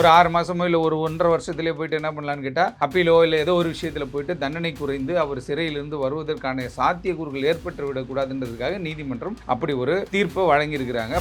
ஒரு 6 மாதமோ இல்லை ஒரு 1.5 வருஷத்துலேயே போயிட்டு என்ன பண்ணலான்னு கேட்டால் அப்பீலோ இல்லை ஏதோ ஒரு விஷயத்தில் போயிட்டு தண்டனை குறைந்து அவர் சிறையிலிருந்து வருவதற்கான சாத்தியக்கூறுகள் ஏற்பட்டு விடக்கூடாதுன்றதுக்காக நீதிமன்றம் அப்படி ஒரு தீர்ப்பை வழங்கியிருக்கிறாங்க.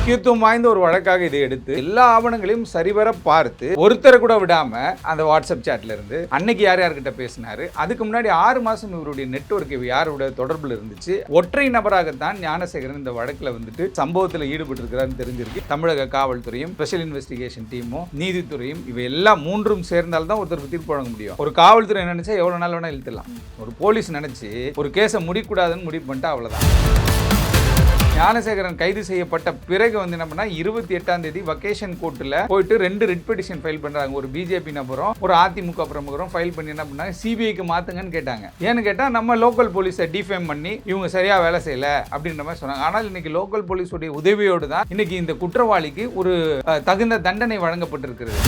முக்கியத்துவம் வாய்ந்த ஒரு வழக்காக இதை எடுத்து எல்லா ஆவணங்களையும் சரிவர பார்த்து ஒருத்தரை கூட விடாம அந்த வாட்ஸ்அப் சாட்ல இருந்து அன்னைக்கு யார் யார்கிட்ட பேசினாரு, அதுக்கு முன்னாடி 6 மாசம் இவருடைய நெட்வொர்க் யாரோட தொடர்புல இருந்துச்சு, ஒற்றை நபராகத்தான் ஞானசேகரன் இந்த வழக்குல வந்துட்டு சம்பவத்தில் ஈடுபட்டு இருக்கிறான்னு தெரிஞ்சிருக்கு. தமிழக காவல்துறையும் ஸ்பெஷல் இன்வெஸ்டிகேஷன் டீமும் நீதித்துறையும் இவை எல்லாம் மூன்றும் சேர்ந்தால்தான் ஒருத்தருக்கு தீர்ப்பு வழங்க முடியும். ஒரு காவல்துறை நினைச்சா எவ்வளவு நாள் வேணா இழுத்துலாம், ஒரு போலீஸ் நினைச்சு ஒரு கேஸை முடிக்கூடாதுன்னு முடிவு பண்ணிட்டா அவ்வளவுதான். ஞானசேகரன் கைது செய்யப்பட்ட பிறகு வந்து என்ன பண்ணா 28ஆம் தேதி வகேஷன் கோர்ட்டில் போயிட்டு 2 ரிட் பெட்டிஷன் ஃபைல் பண்றாங்க. ஒரு பிஜேபி நபரும் ஒரு அதிமுக பிரமுகரும் ஃபைல் பண்ணி என்ன பண்ணாங்க, சிபிஐக்கு மாத்துங்கன்னு கேட்டாங்க. ஏன்னு கேட்டா நம்ம லோக்கல் போலீஸை டிஃபேம் பண்ணி இவங்க சரியா வேலை செய்யல அப்படின்ற மாதிரி சொன்னாங்க. ஆனால் இன்னைக்கு லோக்கல் போலீஸுடைய உதவியோடு தான் இன்னைக்கு இந்த குற்றவாளிக்கு ஒரு தகுந்த தண்டனை வழங்கப்பட்டிருக்கிறது.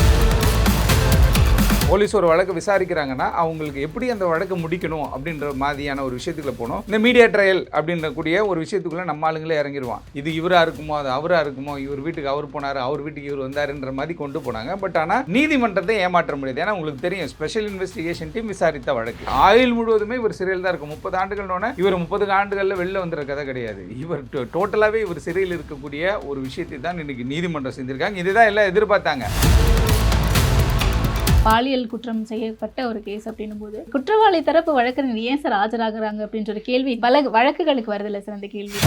போலீஸ் ஒரு வழக்கு விசாரிக்கிறாங்கன்னா அவங்களுக்கு எப்படி அந்த வழக்கு முடிக்கணும் அப்படின்ற மாதிரியான ஒரு விஷயத்துக்குள்ள போகணும். இந்த மீடியா ட்ரையல் அப்படின்ற கூடிய ஒரு விஷயத்துக்குள்ள நம்ம ஆளுங்களே இறங்கிடுவான். இது இவரா இருக்குமோ அது அவரா இருக்குமோ, இவர் வீட்டுக்கு அவர் போனாரு அவர் வீட்டுக்கு இவர் வந்தாருன்ற மாதிரி கொண்டு போனாங்க. பட் ஆனால் நீதிமன்றத்தை ஏமாற்ற முடியாது. ஏன்னா உங்களுக்கு தெரியும், ஸ்பெஷல் இன்வெஸ்டிகேஷன் டீம் விசாரித்த வழக்கு ஆயுள் முழுவதுமே இவர் சிறையில் தான் இருக்கும். 30 ஆண்டுகள்னோட இவர் 30 ஆண்டுகளில் வெளில வந்துற கதை கிடையாது. இவர் டோட்டலாகவே இவர் சிறையில் இருக்கக்கூடிய ஒரு விஷயத்தை தான் இன்னைக்கு நீதிமன்றம் செஞ்சிருக்காங்க. இதுதான் எல்லாம் எதிர்பார்த்தாங்க. பாலியல் குற்றம் செய்யப்பட்ட ஒரு கேஸ் அப்படின்னும் போது குற்றவாளி தரப்பு வழக்கறிஞர் ஏன் சார் ஆஜராகிறாங்க அப்படின்ற ஒரு கேள்வி பல வழக்குகளுக்கு வருது இல்லை சார்? அந்த கேள்வி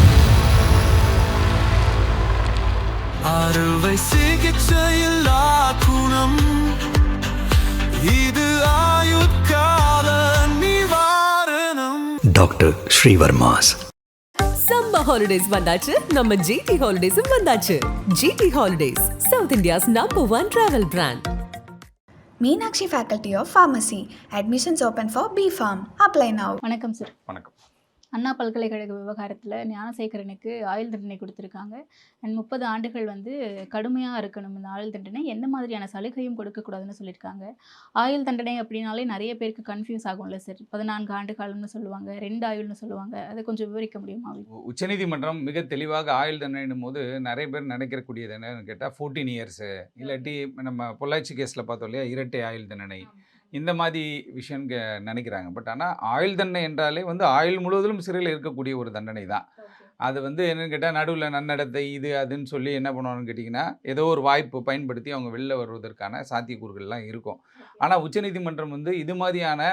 அறுவை சிகிச்சையில் குணம் இது ஆயுட்கால நிவாரணம். டாக்டர் ஸ்ரீவர்மாஸ். சம்மர் ஹாலிடேஸ் வந்தாச்சு, நம்ம ஜிடி ஹாலிடேஸும் வந்தாச்சு. GT holidays, south India's #1 travel brand. Meenakshi Faculty of Pharmacy. Admissions open for B.Pharm. Apply now. வணக்கம் சார். வணக்கம். அண்ணா பல்கலைக்கழக விவகாரத்தில் ஞானசேகரனுக்கு ஆயுள் தண்டனை கொடுத்துருக்காங்க. அண்ட் 30 ஆண்டுகள் வந்து கடுமையாக இருக்கணும் இந்த ஆயுள் தண்டனை, எந்த மாதிரியான சலுகையும் கொடுக்கக்கூடாதுன்னு சொல்லியிருக்காங்க. ஆயுள் தண்டனை அப்படின்னாலே நிறைய பேருக்கு கன்ஃபியூஸ் ஆகும்ல சார். 14 ஆண்டு காலம்னு சொல்லுவாங்க, 2 ஆயுள்னு சொல்லுவாங்க. அதை கொஞ்சம் விவரிக்க முடியுமா? உச்சநீதிமன்றம் மிக தெளிவாக ஆயுள் தண்டனைன்னும் போது நிறைய பேர் நினைக்கக்கூடியது என்னன்னு கேட்டால் 14 இயர்ஸு, இல்லாட்டி நம்ம பொள்ளாச்சி கேஸில் பார்த்தோம் இல்லையா, இரட்டை ஆயுள் தண்டனை, இந்த மாதிரி விஷயம் நினைக்கிறாங்க. பட் ஆனால் ஆயுள் தண்டனை என்றாலே வந்து ஆயுள் முழுவதிலும் சிறையில் இருக்கக்கூடிய ஒரு தண்டனை தான். அது வந்து என்னென்னு கேட்டால் நடுவில் நன்னடத்தை இது அதுன்னு சொல்லி என்ன பண்ணுவாங்கன்னு கேட்டிங்கன்னா, ஏதோ ஒரு வாய்ப்பு பயன்படுத்தி அவங்க வெளில வருவதற்கான சாத்தியக்கூறுகள்லாம் இருக்கும். ஆனால் உச்சநீதிமன்றம் வந்து இது மாதிரியான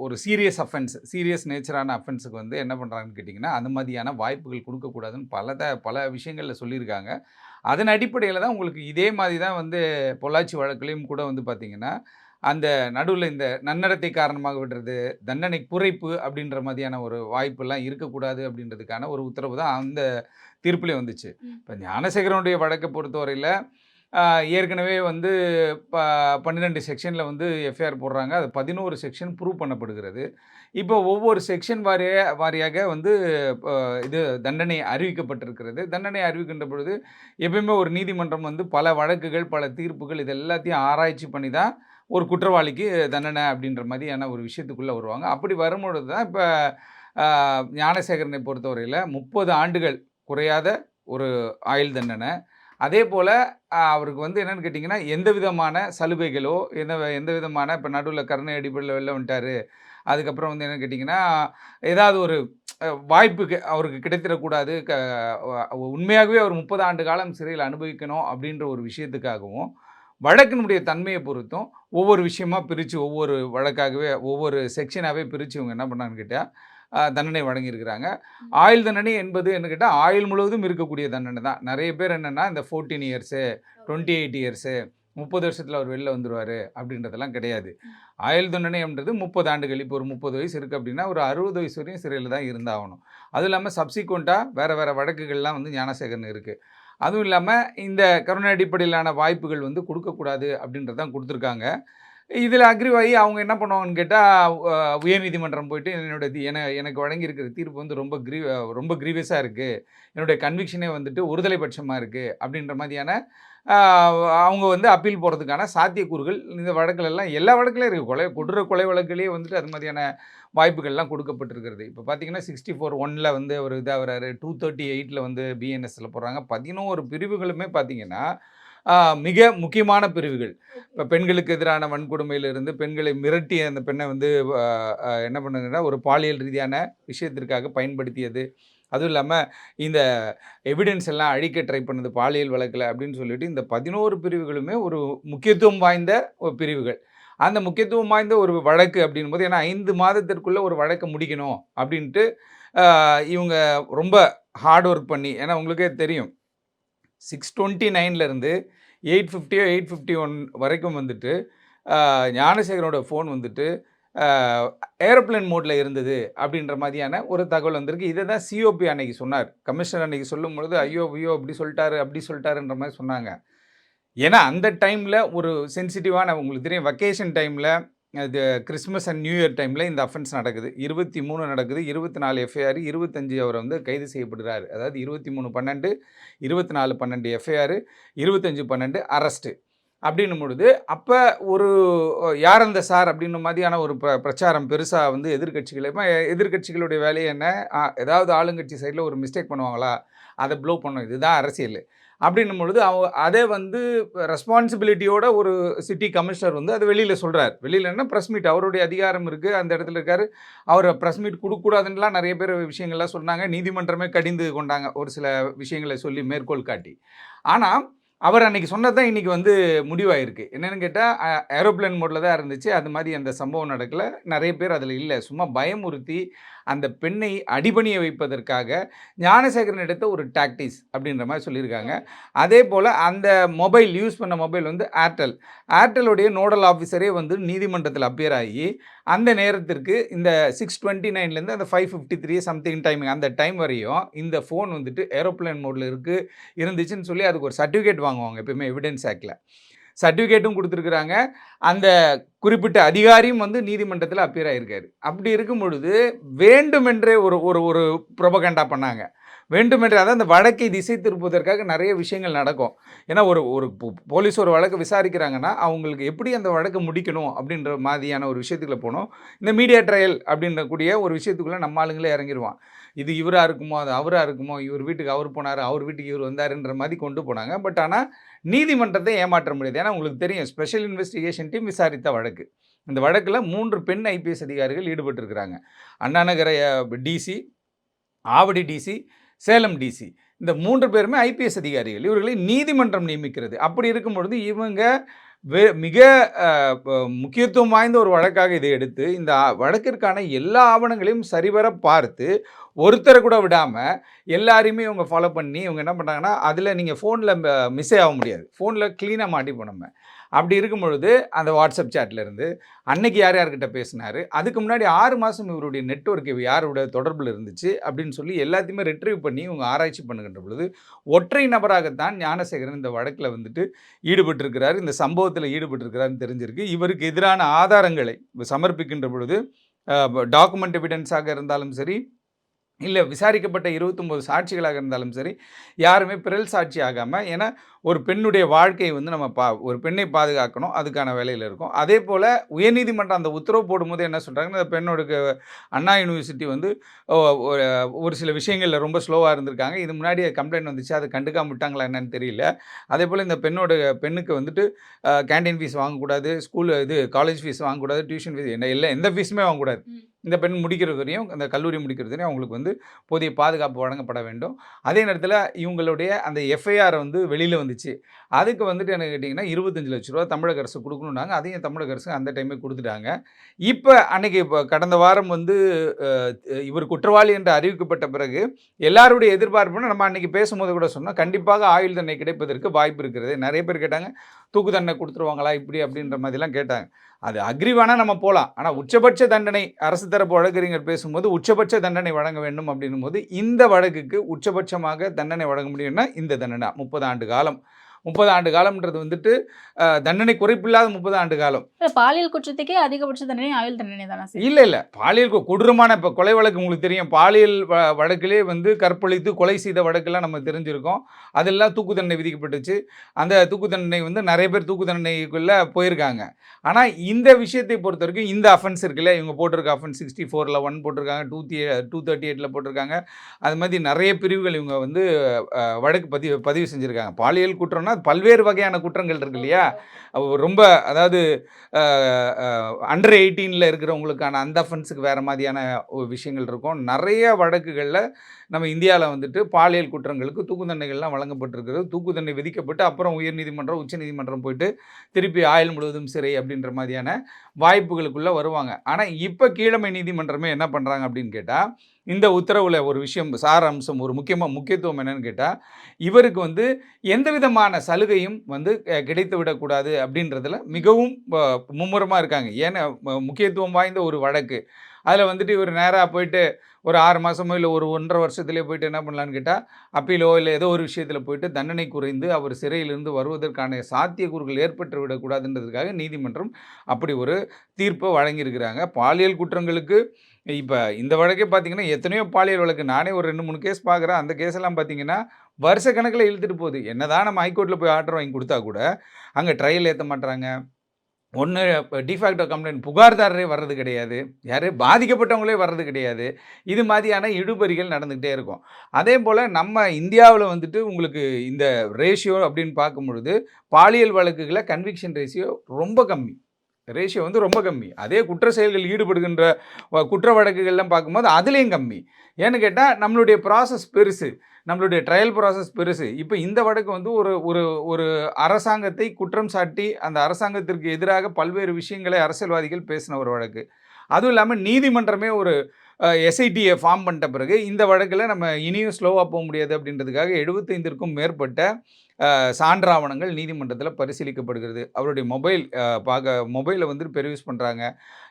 ஒரு சீரியஸ் அஃபென்ஸ், சீரியஸ் நேச்சரான அஃபென்ஸுக்கு வந்து என்ன பண்ணுறாங்கன்னு கேட்டிங்கன்னா, அந்த மாதிரியான வாய்ப்புகள் கொடுக்கக்கூடாதுன்னு பல விஷயங்களில் சொல்லியிருக்காங்க. அதன் அடிப்படையில் தான் உங்களுக்கு இதே மாதிரி தான் வந்து பொள்ளாச்சி வழக்குலையும் கூட வந்து பார்த்திங்கன்னா, அந்த நடுவில் இந்த நன்னடத்தை காரணமாக விடுறது, தண்டனை குறைப்பு அப்படின்ற மாதிரியான ஒரு வாய்ப்பெல்லாம் இருக்கக்கூடாது அப்படின்றதுக்கான ஒரு உத்தரவு தான் அந்த தீர்ப்புலேயே வந்துச்சு. இப்போ ஞானசேகரனுடைய வழக்கை பொறுத்தவரையில் ஏற்கனவே வந்து 12 செக்ஷனில் வந்து எஃப்ஐஆர் போடுறாங்க. அது 11 செக்ஷன் ப்ரூவ் பண்ணப்படுகிறது. இப்போ ஒவ்வொரு செக்ஷன் வாரியாக வந்து இது தண்டனை அறிவிக்கப்பட்டிருக்கிறது. தண்டனை அறிவிக்கின்ற பொழுது எப்பயுமே ஒரு நீதிமன்றம் வந்து பல வழக்குகள் பல தீர்ப்புகள் இது எல்லாத்தையும் ஆராய்ச்சி பண்ணி தான் ஒரு குற்றவாளிக்கு தண்டனை அப்படின்ற மாதிரியான ஒரு விஷயத்துக்குள்ளே வருவாங்க. அப்படி வரும்பொழுது தான் இப்போ ஞானசேகரனை பொறுத்தவரையில் 30 ஆண்டுகள் குறையாத ஒரு ஆயுள் தண்டனை. அதே போல் அவருக்கு வந்து என்னென்னு கேட்டிங்கன்னா, எந்த விதமான சலுகைகளோ எந்த விதமான இப்போ நடுவில் கருணை அடிப்படையில் வெளில வந்துட்டார், அதுக்கப்புறம் வந்து என்னென்னு கேட்டிங்கன்னா ஏதாவது ஒரு வாய்ப்புக்கு அவருக்கு கிடைத்திடக்கூடாது, உண்மையாகவே அவர் 30 ஆண்டு காலம் சிறையில் அனுபவிக்கணும் அப்படின்ற ஒரு விஷயத்துக்காகவும் வழக்கினுடைய தன்மையை பொறுத்தும் ஒவ்வொரு விஷயமா பிரித்து ஒவ்வொரு வழக்காகவே ஒவ்வொரு செக்ஷனாகவே பிரித்து இவங்க என்ன பண்ணான்னு கேட்டால் தண்டனை வழங்கியிருக்கிறாங்க. ஆயுள் தண்டனை என்பது என்ன கேட்டால் ஆயுள் முழுவதும் இருக்கக்கூடிய தண்டனை தான். நிறைய பேர் என்னென்னா இந்த 14 இயர்ஸு 28 இயர்ஸு 30 வருஷத்தில் அவர் வெளில வந்துடுவார் அப்படின்றதெல்லாம் கிடையாது. ஆயுள் தண்டனைன்றது 30 ஆண்டுகள். இப்போ ஒரு 30 வயசு இருக்குது அப்படின்னா ஒரு 60 வயசு வரையும் சிறையில் தான் இருந்தாகணும். அதுவும் இல்லாமல் சப்சிக்வெண்ட்டாக வேறு வழக்குகள்லாம் வந்து ஞானசேகரன் இருக்குது. அதுவும் இல்லாமல் இந்த கருணை அடிப்படையிலான வாய்ப்புகள் வந்து கொடுக்கக்கூடாது அப்படின்றதான் கொடுத்துருக்காங்க. இதில் அக்ரிவாகி அவங்க என்ன பண்ணுவாங்கன்னு கேட்டால் உயர்நீதிமன்றம் போயிட்டு எனக்கு வழங்கியிருக்கிற தீர்ப்பு வந்து ரொம்ப கிரீவியஸாக இருக்குது, என்னுடைய கன்விக்ஷனே வந்துட்டு ஒருதலை பட்சமாக இருக்குது அப்படின்ற மாதிரியான அவங்க வந்து அப்பீல் போகிறதுக்கான சாத்தியக்கூறுகள் இந்த வழக்கிலெல்லாம் எல்லா வழக்கிலையும் இருக்குது. கொலை வழக்கிலேயே வந்துட்டு அது மாதிரியான வாய்ப்புகள்லாம் கொடுக்கப்பட்டிருக்கிறது. இப்போ பார்த்தீங்கன்னா 64(1) வந்து ஒரு இதாக வர்றாரு, 238 வந்து பிஎன்எஸ்ல போடுறாங்க. 11 பிரிவுகளுமே பார்த்தீங்கன்னா மிக முக்கியமான பிரிவுகள். இப்போ பெண்களுக்கு எதிரான வன்கொடுமையிலிருந்து பெண்களை மிரட்டி அந்த பெண்ணை வந்து என்ன பண்ணுங்கன்னா ஒரு பாலியல் ரீதியான விஷயத்திற்காக பயன்படுத்தியது, அதுவும் இல்லாமல் இந்த எவிடன்ஸ் எல்லாம் அழிக்க ட்ரை பண்ணது பாலியல் வழக்கில் அப்படின்னு சொல்லிட்டு இந்த 11 பிரிவுகளுமே ஒரு முக்கியத்துவம் வாய்ந்த ஒரு பிரிவுகள். அந்த முக்கியத்துவம் வாய்ந்த ஒரு வழக்கு அப்படின்போது ஏன்னா 5 மாதத்திற்குள்ளே ஒரு வழக்கை முடிக்கணும் அப்படின்ட்டு இவங்க ரொம்ப ஹார்ட் ஒர்க் பண்ணி, ஏன்னா உங்களுக்கே தெரியும் 629லேருந்து 850 851 வரைக்கும் வந்துட்டு ஞானசேகரனோட ஃபோன் வந்துட்டு ஏரோப்ளேன் மோடில் இருந்தது அப்படின்ற மாதிரியான ஒரு தகவல் வந்திருக்கு. இதை தான் சிஓபி அன்னைக்கு சொன்னார். கமிஷனர் அன்னைக்கு சொல்லும்பொழுது ஐயோ அப்படி சொல்லிட்டாருன்ற மாதிரி சொன்னாங்க. ஏன்னா அந்த டைமில் ஒரு சென்சிட்டிவான, உங்களுக்கு தெரியும் வெக்கேஷன் டைமில், அது கிறிஸ்மஸ் அண்ட் நியூ இயர் டைமில் இந்த அஃபென்ஸ் நடக்குது. 23 நடக்குது, 24 எஃப்ஐஆர், 25 அவர் வந்து கைது செய்யப்படுறாரு. அதாவது 23/12, 24/12 எஃப்ஐஆர், 25/12 அரெஸ்ட்டு அப்படின்னும் பொழுது, அப்போ ஒரு யார் அந்த சார் அப்படின்ற மாதிரியான ஒரு பிரச்சாரம் பெருசாக வந்து எதிர்க்கட்சிகளுடைய வேலையை என்ன, ஏதாவது ஆளுங்கட்சி சைடில் ஒரு மிஸ்டேக் பண்ணுவாங்களா, அதை ப்ளோ பண்ணும், இதுதான் அரசியல் அப்படின்னும் பொழுது அதே வந்து ரெஸ்பான்சிபிலிட்டியோட ஒரு சிட்டி கமிஷனர் வந்து அது வெளியில் சொல்கிறார். வெளியிலன்னா ப்ரெஸ் மீட், அவருடைய அதிகாரம் இருக்குது, அந்த இடத்துல இருக்கார். அவர் ப்ரெஸ் மீட் கொடுக்கக்கூடாதுன்னெலாம் நிறைய பேர் விஷயங்கள்லாம் சொன்னாங்க. நீதிமன்றமே கடிந்து கொண்டாங்க ஒரு சில விஷயங்களை சொல்லி மேற்கோள் காட்டி. ஆனால் அவர் அன்றைக்கி சொன்னது தான் இன்றைக்கி வந்து முடிவாயிருக்கு. என்னென்னு கேட்டால் ஏரோப்ளேன் மோடில் தான் இருந்துச்சு, அது மாதிரி அந்த சம்பவம் நடக்கலை, நிறைய பேர் அதில் இல்லை, சும்மா பயமுறுத்தி அந்த பெண்ணை அடிபணிய வைப்பதற்காக ஞானசேகரன் எடுத்த ஒரு டாக்டிக்ஸ் அப்படின்ற மாதிரி சொல்லியிருக்காங்க. அதே போல் அந்த மொபைல் யூஸ் பண்ண மொபைல் வந்து ஏர்டெல்லுடைய நோடல் ஆஃபீஸரே வந்து நீதிமன்றத்தில் அப்பியர் ஆகி அந்த நேரத்திற்கு இந்த 629லேருந்து அந்த 553 சம்திங் டைமிங் அந்த டைம் வரையும் இந்த ஃபோன் வந்துட்டு ஏரோப்ளேன் மோடில் இருந்துச்சுன்னு சொல்லி அதுக்கு ஒரு சர்டிஃபிகேட் வாங்குவாங்க எப்பயுமே எவிடன்ஸ் ஆக்டில். சர்டிஃபிகேட்டும் கொடுத்துருக்குறாங்க. அந்த குறிப்பிட்ட அதிகாரியும் வந்து நீதிமன்றத்தில் அப்பியர் ஆகியிருக்காரு. அப்படி இருக்கும் பொழுது வேண்டுமென்றே ஒரு ப்ரொபகண்டா பண்ணாங்க. வேண்டுமென்றே அதாவது அந்த வழக்கை திசை திருப்புவதற்காக நிறைய விஷயங்கள் நடக்கும். ஏன்னா ஒரு போலீஸ் ஒரு வழக்கை விசாரிக்கிறாங்கன்னா அவங்களுக்கு எப்படி அந்த வழக்கை முடிக்கணும் அப்படின்ற மாதிரியான ஒரு விஷயத்துக்குள்ள போகணும். இந்த மீடியா ட்ரையல் அப்படின்ற கூடிய ஒரு விஷயத்துக்குள்ளே நம்ம ஆளுங்களே இறங்கிடுவான். இது இவராக இருக்குமோ, அது அவராக இருக்குமோ, இவர் வீட்டுக்கு அவர் போனார், அவர் வீட்டுக்கு இவர் வந்தாருன்ற மாதிரி கொண்டு போனாங்க. பட் ஆனால் நீதிமன்றத்தை ஏமாற்ற முடியாது. ஏன்னா உங்களுக்கு தெரியும் ஸ்பெஷல் இன்வெஸ்டிகேஷன் டீம் விசாரித்த வழக்கு. இந்த வழக்கில் 3 பெண் ஐபிஎஸ் அதிகாரிகள் ஈடுபட்டிருக்கிறாங்க. அண்ணாநகர DC, Avadi DC, Salem DC, இந்த 3 பேருமே ஐபிஎஸ் அதிகாரிகள். இவர்களை நீதிமன்றம் நியமிக்கிறது. அப்படி இருக்கும் பொழுது இவங்க மிக முக்கியத்துவம் வாய்ந்த ஒரு வழக்காக இதை எடுத்து இந்த வழக்கிற்கான எல்லா ஆவணங்களையும் சரிவர பார்த்து ஒருத்தரை கூட விடாமல் எல்லாரையுமே இவங்க ஃபாலோ பண்ணி இவங்க என்ன பண்ணுறாங்கன்னா, அதில் நீங்கள் ஃபோனில் மிஸ்ஸே ஆக முடியாது, ஃபோனில் க்ளீனாக மாட்டிப்போம் நம்ம. அப்படி இருக்கும் பொழுது அந்த வாட்ஸ்அப் சேட்லேருந்து அன்னைக்கு யார் யார்கிட்ட பேசினார், அதுக்கு முன்னாடி 6 மாதம் இவருடைய நெட்வொர்க் யாரோட தொடர்பில் இருந்துச்சு அப்படின்னு சொல்லி எல்லாத்தையுமே ரிட்ரீவ் பண்ணி இவங்க ஆராய்ச்சி பண்ணுகின்ற பொழுது ஒற்றை நபராகத்தான் ஞானசேகரன் இந்த வழக்கில் வந்துட்டு ஈடுபட்டிருக்கிறார், இந்த சம்பவத்தில் ஈடுபட்டிருக்கிறாருன்னு தெரிஞ்சிருக்கு. இவருக்கு எதிரான ஆதாரங்களை சமர்ப்பிக்கின்ற பொழுது டாக்குமெண்ட் எவிடன்ஸாக இருந்தாலும் சரி, இல்லை விசாரிக்கப்பட்ட 29 சாட்சிகளாக இருந்தாலும் சரி, யாருமே பிறல் சாட்சி ஆகாமல், ஏன்னா ஒரு பெண்ணுடைய வாழ்க்கையை வந்து நம்ம ஒரு பெண்ணை பாதுகாக்கணும், அதுக்கான வேலையில் இருக்கும். அதே போல் உயர்நீதிமன்றம் அந்த உத்தரவு போடும்போது என்ன சொல்கிறாங்கன்னா, அந்த பெண்ணோட அண்ணா யூனிவர்சிட்டி வந்து ஒரு சில விஷயங்களில் ரொம்ப ஸ்லோவாக இருந்திருக்காங்க, இது முன்னாடி கம்ப்ளைண்ட் வந்துச்சு, அதை கண்டுக்காம விட்டாங்களா என்னன்னு தெரியல. அதே போல் இந்த பெண்ணுக்கு வந்துட்டு கேண்டீன் ஃபீஸ் வாங்கக்கூடாது, காலேஜ் ஃபீஸ் வாங்கக்கூடாது, டியூஷன் ஃபீஸ் எந்த ஃபீஸுமே வாங்கக்கூடாது. இந்த பெண் முடிக்கிறது வரையும், அந்த கல்லூரி முடிக்கிறது வரையும் அவங்களுக்கு வந்து போதிய பாதுகாப்பு வழங்கப்பட வேண்டும். அதே நேரத்தில் இவங்களுடைய அந்த எஃப்ஐஆர் வந்து வெளியில் வந்துச்சு, அதுக்கு வந்துட்டு என்ன கேட்டிங்கன்னா 25 லட்ச ரூபா தமிழக அரசு கொடுக்கணுன்னாங்க. அதையும் தமிழக அரசு அந்த டைமே கொடுத்துட்டாங்க. இப்போ கடந்த வாரம் வந்து இவர் குற்றவாளி என்று அறிவிக்கப்பட்ட பிறகு எல்லாருடைய எதிர்பார்ப்புன்னு நம்ம அன்றைக்கி பேசும்போது கூட சொன்னோம், கண்டிப்பாக ஆயுள் தண்டனை கிடைப்பதற்கு வாய்ப்பு இருக்கிறது. நிறைய பேர் கேட்டாங்க, தூக்கு தண்டனை கொடுத்துருவாங்களா இப்படி அப்படின்ற மாதிரிலாம் கேட்டாங்க. அது அக்ரி வேணால் நம்ம போகலாம், ஆனால் உச்சபட்ச தண்டனை அரசு தரப்பு வழக்கறிஞர் பேசும்போது உச்சபட்ச தண்டனை வழங்க வேண்டும் அப்படின்னும் போது இந்த வழக்குக்கு உச்சபட்சமாக தண்டனை வழங்க முடியும்னா இந்த தண்டனை 30 ஆண்டு காலம். 30 ஆண்டு காலம்ன்றது வந்துட்டு தண்டனை குறைப்பில்லாத 30 ஆண்டு காலம். பாலியல் குற்றத்துக்கே அதிகபட்ச தண்டனை ஆயுள் தண்டனை தானே? இல்லை பாலியல் கொடூரமான இப்போ கொலை வழக்கு உங்களுக்கு தெரியும், பாலியல் வழக்கிலே வந்து கற்பழித்து கொலை செய்த வழக்கெல்லாம் நம்ம தெரிஞ்சிருக்கோம். அதெல்லாம் தூக்கு தண்டனை விதிக்கப்பட்டுச்சு. அந்த தூக்கு தண்டனை வந்து நிறைய பேர் தூக்கு தண்டனைக்குள்ளே போயிருக்காங்க. ஆனால் இந்த விஷயத்தை பொறுத்த வரைக்கும் இந்த அஃபென்ஸ் இருக்குல்ல, இவங்க போட்டிருக்க அஃபென்ஸ் 64ல் 1 போட்டிருக்காங்க, 238ல் போட்டிருக்காங்க. அது மாதிரி நிறைய பிரிவுகள் இவங்க வந்து வழக்கு பதிவு செஞ்சுருக்காங்க. பாலியல் குற்றம்னா சொன்னால் பல்வேறு வகையான குற்றங்கள் இருக்கு இல்லையா, ரொம்ப அதாவது அண்டர் 18 இருக்கிறவங்களுக்கான அந்த அஃபென்ஸுக்கு வேறு மாதிரியான விஷயங்கள் இருக்கும். நிறைய வழக்குகளில் நம்ம இந்தியாவில் வந்துட்டு பாலியல் குற்றங்களுக்கு தூக்கு தண்டனைகள்லாம் வழங்கப்பட்டிருக்கிறது. தூக்கு தண்டனை விதிக்கப்பட்டு அப்புறம் உயர்நீதிமன்றம் உச்சநீதிமன்றம் போயிட்டு திருப்பி ஆயுள் முழுவதும் சிறை அப்படின்ற மாதிரியான வாய்ப்புகளுக்குள்ளே வருவாங்க. ஆனால் இப்போ கீழமை நீதிமன்றமே என்ன பண்ணுறாங்க அப்படின்னு கேட்டால், இந்த உத்தரவில் ஒரு விஷயம் சார அம்சம் ஒரு முக்கியத்துவம் என்னன்னு கேட்டால், இவருக்கு வந்து எந்த விதமான சலுகையும் வந்து கிடைத்து விடக்கூடாது அப்படின்றதுல மிகவும் மும்முரமாக இருக்காங்க. ஏன்னா முக்கியத்துவம் வாய்ந்த ஒரு வழக்கு. அதில் வந்துட்டு இவர் நேராக போயிட்டு ஒரு 6 மாதமோ இல்லை ஒரு 1.5 வருஷத்துலேயே போயிட்டு என்ன பண்ணலான்னு கேட்டால், அப்பீலோ இல்லை ஏதோ ஒரு விஷயத்தில் போயிட்டு தண்டனை குறைந்து அவர் சிறையிலிருந்து வருவதற்கான சாத்தியக்கூறுகள் ஏற்பட்டு விடக்கூடாதுன்றதுக்காக நீதிமன்றம் அப்படி ஒரு தீர்ப்பை வழங்கியிருக்கிறாங்க. பாலியல் குற்றங்களுக்கு இப்போ இந்த வழக்கே பார்த்தீங்கன்னா எத்தனையோ பாலியல் வழக்கு, நானே ஒரு 2-3 கேஸ் பார்க்குறேன். அந்த கேஸெல்லாம் பார்த்தீங்கன்னா வருஷக்கணக்கில் இழுத்துட்டு போகுது. என்னதான் நம்ம ஹைகோர்ட்டில் போய் ஆர்டர் வாங்கி கொடுத்தா கூட அங்கே ட்ரையல் ஏற்ற மாட்டுறாங்க. ஒன்று டிஃபேக்டோ கம்ப்ளைண்ட் புகார்தாரரே வர்றது கிடையாது, யார் பாதிக்கப்பட்டவங்களே வர்றது கிடையாது. இது மாதிரியான இழுபறிகள் நடந்துக்கிட்டே இருக்கும். அதே போல் நம்ம இந்தியாவில் வந்துட்டு உங்களுக்கு இந்த ரேஷியோ அப்படின்னு பார்க்கும் பொழுது பாலியல் வழக்குகளில் கன்விக்ஷன் ரேஷியோ ரொம்ப கம்மி. ரேஷியோ வந்து ரொம்ப கம்மி. அதே குற்ற செயல்கள் ஈடுபடுகின்ற குற்ற வழக்குகள்லாம் பார்க்கும்போது அதுலேயும் கம்மி. ஏன்னு கேட்டால் நம்மளுடைய ப்ராசஸ் பெருசு, நம்மளுடைய ட்ரையல் ப்ராசஸ் பெருசு. இப்போ இந்த வழக்கு வந்து ஒரு ஒரு ஒரு அரசாங்கத்தை குற்றம் சாட்டி அந்த அரசாங்கத்திற்கு எதிராக பல்வேறு விஷயங்களை அரசியல்வாதிகள் பேசின ஒரு வழக்கு. அதுவும் இல்லாமல் நீதிமன்றமே ஒரு எஸ்ஐடியை ஃபார்ம் பண்ணிட்ட பிறகு இந்த வழக்கில் நம்ம இனியும் ஸ்லோவாக போக முடியாது அப்படின்றதுக்காக 75க்கும் மேற்பட்ட சான்றாவணங்கள் நீதிமன்றத்தில் பரிசீலிக்கப்படுகிறது. அவருடைய மொபைலை வந்து பெர்யூஸ் பண்ணுறாங்க.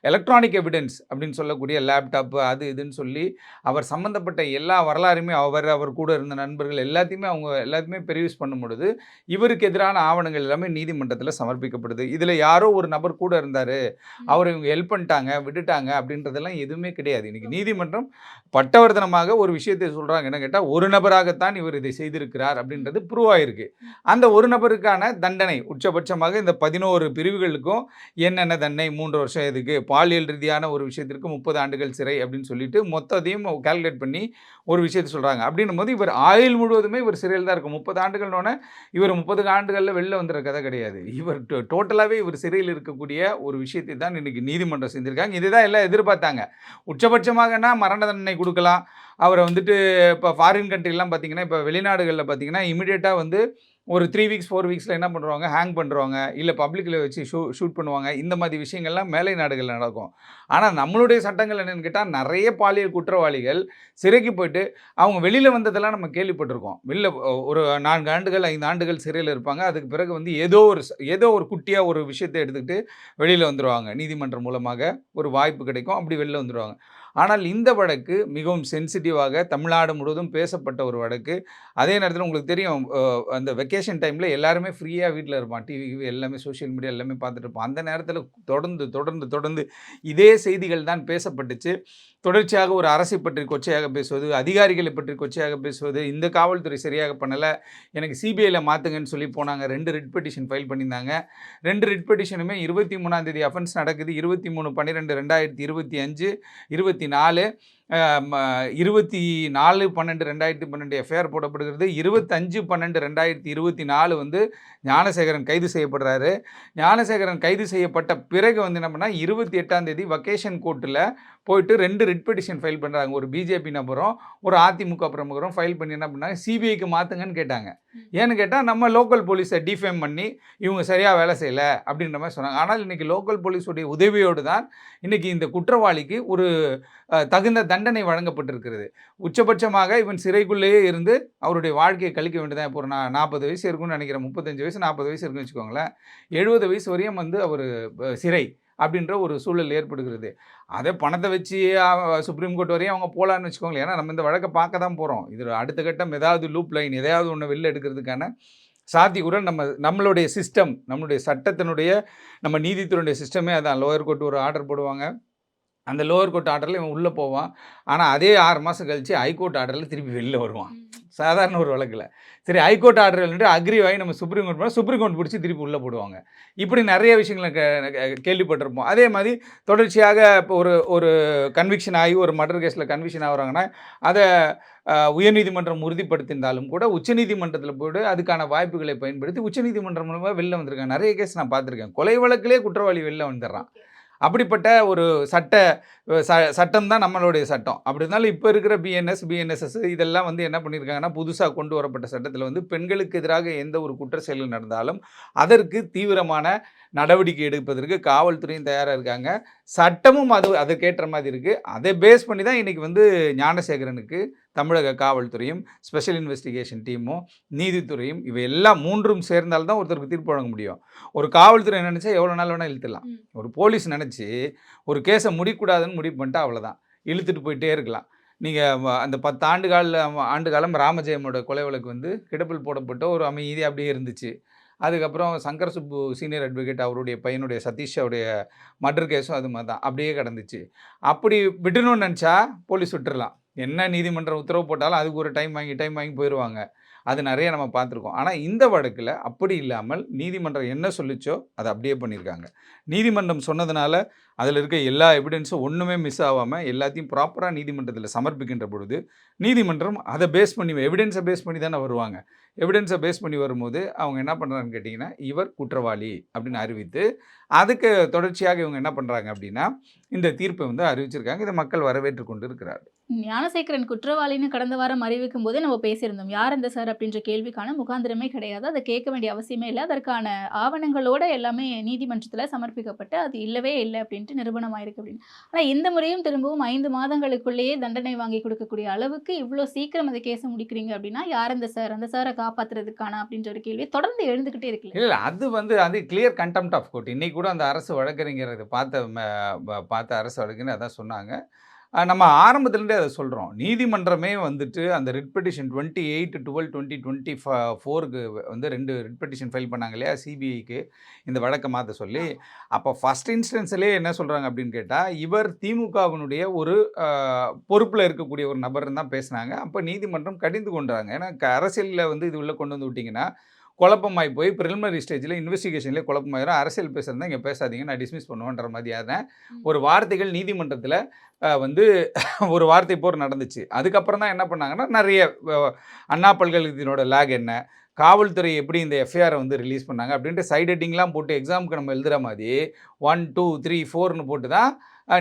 எலக்ட்ரானிக் எவிடன்ஸ் அப்படின்னு சொல்லக்கூடிய லேப்டாப்பு அது இதுன்னு சொல்லி அவர் சம்மந்தப்பட்ட எல்லா வரலாறுமே அவர் கூட இருந்த நண்பர்கள் எல்லாத்தையுமே பெர்யூஸ் பண்ணும் பொழுது இவருக்கு எதிரான ஆவணங்கள் எல்லாமே நீதிமன்றத்தில் சமர்ப்பிக்கப்படுது. இதில் யாரோ ஒரு நபர் கூட இருந்தார், அவர் இவங்க ஹெல்ப் பண்ணிட்டாங்க விட்டுட்டாங்க அப்படின்றதெல்லாம் எதுவுமே கிடையாது. இன்றைக்கி நீதிமன்றம் பட்டவர்த்தனமாக ஒரு விஷயத்தை சொல்கிறாங்க. என்ன கேட்டால், ஒரு நபராகத்தான் இவர் இதை செய்திருக்கிறார் அப்படின்றது ப்ரூவ் ஆகிருக்கு. அந்த ஒரு நபருக்கான தண்டனை உச்சபட்சமாக இந்த 11 பிரிவுகளுக்கும் என்னென்ன தண்டனை, 3 வருஷம் எதுக்கு, பாலியல் ரீதியான ஒரு விஷயத்திற்கு 30 ஆண்டுகள் சிறை அப்படின்னு சொல்லிட்டு மொத்தத்தையும் கால்குலேட் பண்ணி ஒரு விஷயத்தை சொல்கிறாங்க. அப்படின்னும் போது இவர் ஆயுள் முழுவதுமே இவர் சிறையில் தான் இருக்கும். 30 ஆண்டுகள்னோட இவர் 30 ஆண்டுகளில் வெளில வந்துடுற கதை கிடையாது. இவர் டோட்டலாகவே இவர் சிறையில் இருக்கக்கூடிய ஒரு விஷயத்தை தான் இன்றைக்கி நீதிமன்றம் செஞ்சுருக்காங்க. இதுதான் எல்லாம் எதிர்பார்த்தாங்க. உச்சபட்சமாகனா மரண தண்டனை கொடுக்கலாம். அவரை வந்துட்டு இப்போ ஃபாரின் கண்ட்ரிலாம் பார்த்திங்கன்னா, இப்போ வெளிநாடுகளில் பார்த்திங்கன்னா இமீடியட்டாக வந்து ஒரு 3 வீக்ஸ் 4 வீக்ஸில் என்ன பண்ணுறாங்க, ஹேங் பண்ணுறாங்க, இல்லை பப்ளிக்கில் வச்சு ஷூட் பண்ணுவாங்க. இந்த மாதிரி விஷயங்கள்லாம் மேலை நாடுகளில் நடக்கும். ஆனால் நம்மளுடைய சட்டங்கள் என்னென்னு கேட்டால், நிறைய பாலியல் குற்றவாளிகள் சிறைக்கு போயிட்டு அவங்க வெளியில் வந்ததெல்லாம் நம்ம கேள்விப்பட்டிருக்கோம். வெளில ஒரு 4 ஆண்டுகள் 5 ஆண்டுகள் சிறையில் இருப்பாங்க. அதுக்கு பிறகு வந்து ஏதோ ஒரு குட்டியாக ஒரு விஷயத்தை எடுத்துக்கிட்டு வெளியில் வந்துடுவாங்க. நீதிமன்றம் மூலமாக ஒரு வாய்ப்பு கிடைக்கும், அப்படி வெளில வந்துடுவாங்க. ஆனால் இந்த வழக்கு மிகவும் சென்சிட்டிவாக தமிழ்நாடு முழுவதும் பேசப்பட்ட ஒரு வழக்கு. அதே நேரத்தில் உங்களுக்கு தெரியும், அந்த வெக்கேஷன் டைமில் எல்லாருமே ஃப்ரீயாக வீட்டில் இருப்பான். டிவி எல்லாமே சோஷியல் மீடியா எல்லாமே பார்த்துட்டு இருப்பான். அந்த நேரத்தில் தொடர்ந்து இதே செய்திகள் தான் பேசப்பட்டுச்சு. தொடர்ச்சியாக ஒரு அரசை பற்றி கொச்சையாக பேசுவது, அதிகாரிகளை பற்றி கொச்சையாக பேசுவது, இந்த காவல்துறை சரியாக பண்ணலை, எனக்கு சிபிஐயில் மாற்றுங்கன்னு சொல்லி போனாங்க. 2 ரிட் பெட்டிஷன் ஃபைல் பண்ணியிருந்தாங்க. 2 ரிட் பெட்டிஷனுமே 23ஆம் தேதி அஃபென்ஸ் நடக்குது. 23/12/2025, 24 24/12/2012 எஃப்ஐஆர் போடப்படுகிறது. 25/12/2024 வந்து ஞானசேகரன் கைது செய்யப்படுறாரு. ஞானசேகரன் கைது செய்யப்பட்ட பிறகு வந்து என்ன பண்ணால் 28ஆம் தேதி வக்கேஷன் கோர்ட்டில் போயிட்டு 2 ரிட் பெட்டிஷன் ஃபைல் பண்ணுறாங்க. ஒரு பிஜேபி நபரும் ஒரு அதிமுக பிரமுகரும் ஃபைல் பண்ணி என்ன பண்ணாங்க, சிபிஐக்கு மாற்றுங்கன்னு கேட்டாங்க. ஏன்னு கேட்டால், நம்ம லோக்கல் போலீஸை டிஃபேம் பண்ணி இவங்க சரியாக வேலை செய்யலை அப்படின்ற மாதிரி சொன்னாங்க. ஆனால் இன்றைக்கி லோக்கல் போலீஸுடைய உதவியோடு தான் இன்றைக்கி இந்த குற்றவாளிக்கு ஒரு தகுந்த தண்டனை வழங்கப்பட்டிருக்கிறது. உச்சபட்சமாக இவன் சிறைக்குள்ளேயே இருந்து அவருடைய வாழ்க்கையை கழிக்க வேண்டியதான். இப்போ ஒரு 40 வயசு இருக்குன்னு நினைக்கிறேன், 35 வயசு 40 வயசு இருக்குன்னு வச்சுக்கோங்களேன். 70 வயசு வரையும் வந்து அவர் சிறை அப்படின்ற ஒரு சூழல் ஏற்படுகிறது. அதை பணத்தை வச்சு சுப்ரீம் கோர்ட் வரையும் அவங்க போகலான்னு வச்சுக்கோங்களேன். ஏன்னா நம்ம இந்த வழக்கை பார்க்க தான் போகிறோம். இதில் அடுத்த கட்டம் ஏதாவது லூப் லைன் எதையாவது ஒன்று வெளில எடுக்கிறதுக்கான சாத்தியக்கூறல் நம்மளுடைய சிஸ்டம், நம்மளுடைய சட்டத்தினுடைய நம்ம நீதித்துறையுடைய சிஸ்டமே அதான். லோயர் கோர்ட் ஒரு ஆர்டர் போடுவாங்க, அந்த லோவர் கோர்ட் ஆர்டரில் இவன் உள்ளே போவான். ஆனால் அதே 6 மாதம் கழிச்சு ஹைகோர்ட் ஆர்டரில் திருப்பி வெளில வருவான். சாதாரண ஒரு வழக்கில். சரி ஹைகோர்ட் ஆர்டர் இல்லைன்ட்டு அக்ரி வாங்கி நம்ம சுப்ரீம் கோர்ட் போனால் சுப்ரீம் கோர்ட் பிடிச்சி திருப்பி உள்ளே போடுவாங்க. இப்படி நிறைய விஷயங்கள கேள்விப்பட்டிருப்போம். அதே மாதிரி தொடர்ச்சியாக இப்போ ஒரு ஒரு கன்விக்ஷன் ஆகி ஒரு மர்டர் கேஸில் கன்விக்ஷன் ஆகுறாங்கன்னா அதை உயர்நீதிமன்றம் உறுதிப்படுத்தியிருந்தாலும் கூட உச்சநீதிமன்றத்தில் போய்ட்டு அதுக்கான வாய்ப்புகளை பயன்படுத்தி உச்சநீதிமன்றம் மூலமாக வெளில வந்திருக்காங்க. நிறைய கேஸ் நான் பார்த்துருக்கேன். கொலை வழக்கிலே குற்றவாளி வெளில வந்துடுறான். அப்படிப்பட்ட ஒரு சட்டம் தான் நம்மளுடைய சட்டம். அப்படி இருந்தாலும் இப்போ இருக்கிற பிஎன்எஸ்எஸ் இதெல்லாம் வந்து என்ன பண்ணியிருக்காங்கன்னா, புதுசாக கொண்டு வரப்பட்ட சட்டத்தில் வந்து பெண்களுக்கு எதிராக எந்த ஒரு குற்ற செயல் நடந்தாலும் அதற்கு தீவிரமான நடவடிக்கை எடுப்பதற்கு காவல்துறையும் தயாராக இருக்காங்க. சட்டமும் அதுக்கேற்ற மாதிரி இருக்குது. அதை பேஸ் பண்ணி தான் இன்றைக்கி வந்து ஞானசேகரனுக்கு தமிழக காவல்துறையும் ஸ்பெஷல் இன்வெஸ்டிகேஷன் டீமும் நீதித்துறையும் இவை எல்லாம் 3ம் சேர்ந்தால்தான் ஒருத்தருக்கு தீர்ப்பு வழங்க முடியும். ஒரு காவல்துறை நினச்சா எவ்வளோ நாள் வேணால் இழுத்துடலாம். ஒரு போலீஸ் நினச்சி ஒரு கேஸை முடிக்கூடாதுன்னு முடிவு பண்ணிட்டா அவ்வளோதான், இழுத்துட்டு போயிட்டே இருக்கலாம். நீங்கள் அந்த 10 ஆண்டு காலம் ராமஜெயமோட கொலை வழக்கு வந்து கிடப்பில் போடப்பட்ட ஒரு அமைதி அப்படியே இருந்துச்சு. அதுக்கப்புறம் சங்கர் சுப்பு சீனியர் அட்வொகேட் அவருடைய பையனுடைய சதீஷோடைய மர்டர் கேஸும் அது மாதிரி தான் அப்படியே கிடந்துச்சு. அப்படி விடணும்னு நினச்சா போலீஸ் விட்டுறலாம். என்ன நீதிமன்றம் உத்தரவு போட்டாலும் அதுக்கு ஒரு டைம் வாங்கி போயிடுவாங்க. அது நிறைய நம்ம பார்த்துருக்கோம். ஆனால் இந்த வழக்கில் அப்படி இல்லாமல் நீதிமன்றம் என்ன சொல்லிச்சோ அதை அப்படியே பண்ணியிருக்காங்க. நீதிமன்றம் சொன்னதுனால அதில் இருக்க எல்லா எவிடன்ஸும் ஒன்றுமே மிஸ் ஆகாமல் எல்லாத்தையும் ப்ராப்பராக நீதிமன்றத்தில் சமர்ப்பிக்கின்ற பொழுது நீதிமன்றம் அதை பேஸ் பண்ணி எவிடன்ஸை பேஸ் பண்ணி தானே வருவாங்க. எவிடன்ஸை பேஸ் பண்ணி வரும்போது அவங்க என்ன பண்ணுறாங்கன்னு கேட்டிங்கன்னா, இவர் குற்றவாளி அப்படின்னு அறிவித்து அதுக்கு தொடர்ச்சியாக இவங்க என்ன பண்ணுறாங்க அப்படின்னா இந்த தீர்ப்பை வந்து அறிவிச்சிருக்காங்க. இதை மக்கள் வரவேற்று கொண்டு இருக்கிறார்கள். ஞானசேகரன் குற்றவாளின்னு கடந்த வாரம் அறிவிக்கும் போதே நம்ம பேசியிருந்தோம். யார் அந்த சார் அப்படின்ற கேள்விக்கான முகாந்திரமே கிடையாது. அதை கேட்க வேண்டிய அவசியமே இல்லை. அதற்கான ஆவணங்களோட எல்லாமே நீதிமன்றத்தில் சமர்ப்பிக்கப்பட்டு அது இல்லவே இல்லை அப்படின்ட்டு நிரூபணமாயிருக்கு அப்படின்னு. ஆனால் இந்த முறையும் திரும்பவும் 5 மாதங்களுக்குள்ளேயே தண்டனை வாங்கி கொடுக்கக்கூடிய அளவுக்கு இவ்வளோ சீக்கிரம் அந்த கேஸை முடிக்கிறீங்க அப்படின்னா யார் அந்த சார், அந்த சாரை காப்பாற்றுறதுக்கான அப்படின்ற ஒரு கேள்வி தொடர்ந்து எழுந்துக்கிட்டே இருக்கு. இல்லை அது கிளியர் கண்டெம்ட் ஆஃப் கோர்ட். இன்னைக்கு கூட அந்த அரசு வழக்கறிஞர் இதை பார்த்த அரசு வழக்கறிஞர் அதான் சொன்னாங்க. நம்ம ஆரம்பத்துலேருந்தே அதை சொல்கிறோம். நீதிமன்றமே வந்துட்டு அந்த ரிட் பெட்டிஷன் 28/12/2024க்கு வந்து 2 ரிட் பெட்டிஷன் ஃபைல் பண்ணாங்க இல்லையா சிபிஐக்கு இந்த வழக்கை மாற்ற சொல்லி. அப்போ ஃபஸ்ட் இன்ஸ்டன்ஸ்லேயே என்ன சொல்கிறாங்க அப்படின்னு கேட்டால், இவர் திமுகவினுடைய ஒரு பொறுப்பில் இருக்கக்கூடிய ஒரு நபர்னு தான் பேசுனாங்க. அப்போ நீதிமன்றம் கடிந்து கொண்டாங்க. ஏன்னா அரசியலில் வந்து இது உள்ளே கொண்டு வந்து விட்டிங்கன்னா குழப்பமாகி போய் ப்ரிலிமினரி ஸ்டேஜில் இன்வெஸ்டிகேஷன்லேயே குழப்பமாயிரும். அரசியல் பேசுகிறதா இங்கே பேசாதீங்க, நான் டிஸ்மிஸ் பண்ணுவேன்ற மாதிரியான ஒரு வார்த்தைகள் நீதிமன்றத்தில் வந்து ஒரு வார்த்தை போர் நடந்துச்சு. அதுக்கப்புறம் தான் என்ன பண்ணாங்கன்னா, நிறைய அண்ணா பல்கலைக்கழகத்தினோட லேக் என்ன, காவல்துறை எப்படி இந்த எஃப்ஐஆரை வந்து ரிலீஸ் பண்ணாங்க அப்படின்ட்டு சைட் ஹெட்டிங்லாம் போட்டு எக்ஸாமுக்கு நம்ம எழுதுகிற மாதிரி 1, 2, 3, 4ன்னு போட்டு தான்